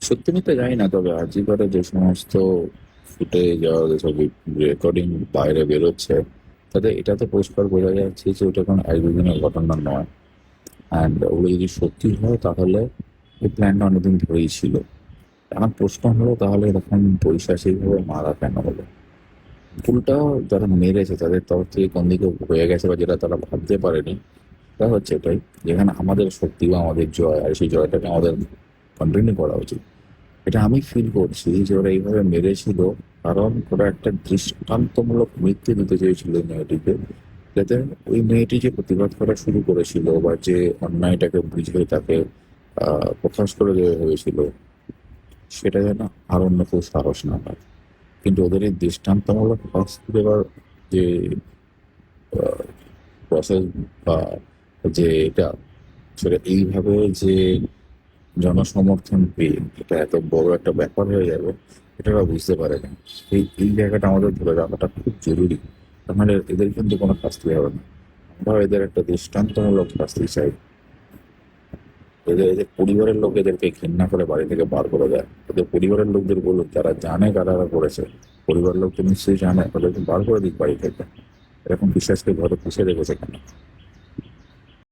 সত্যি মিথ্যা জানি না, তবে আজিকারে যে সমস্ত ফুটেজ আর যেসব রেকর্ডিং বাইরে বেরোচ্ছে, তাতে এটা তো পরিষ্কার বোঝা যাচ্ছে যে ওটা কোনো এক দুদিনের ঘটনা নয়। অ্যান্ড ওগুলো যদি সত্যি হয় তাহলে এই প্ল্যানটা অনেকদিন ধরেই ছিল। আমার প্রশ্ন হলো, তাহলে এরকম পৈশাচিকভাবে মারা কেন হলো? ভুলটা যারা মেরেছে তাদের তরফ থেকে কোন দিকে হয়ে গেছে, বা যেটা তারা ভাবতে পারেনি, তা হচ্ছে এটাই, যেখানে আমাদের শক্তি বা আমাদের জয়, আর সেই জয়টাকে আমাদের কন্টিনিউ করা উচিত। এটা আমি ফিল করছি যে ওরা এইভাবে মেরেছিল কারণ ওরা একটা দৃষ্টান্তমূলক মৃত্যু দিতে চেয়েছিল ওই মেয়েটিকে, যাতে ওই মেয়েটি যে প্রতিবাদ করা শুরু করেছিল বা যে অন্যায়টাকে বুঝে তাকে প্রকাশ করে দেওয়া হয়েছিল, সেটা যেন আর অন্য কেউ সাহস না পায়। কিন্তু ওদের এই দৃষ্টান্তমূলক শাস্তি দেওয়ার যে প্রসেস বা যে এটা, সেটা এইভাবে যে জনসমর্থন পেয়ে এটা এত বড় একটা ব্যাপার হয়ে যাবে, এটা ওরা বুঝতে পারে না। এই জায়গাটা আমাদের ধরে রাখাটা খুব জরুরি। তাহলে এদের কিন্তু কোনো শাস্তি হবে না, আমরা এদের একটা দৃষ্টান্তমূলক শাস্তি চাই। এদের এদের পরিবারের লোক এদেরকে ঘৃণা করে বাড়ি থেকে বার করে দেয়। এদের পরিবারের লোকদের বলুক, যারা জানে কারা করেছে, পরিবারের লোক তো নিশ্চয়ই জানে, তাদেরকে বার করে দিক বাড়ি থেকে। এরকম বিশ্বাসকে ঘরে পুষে রেখেছে কেন?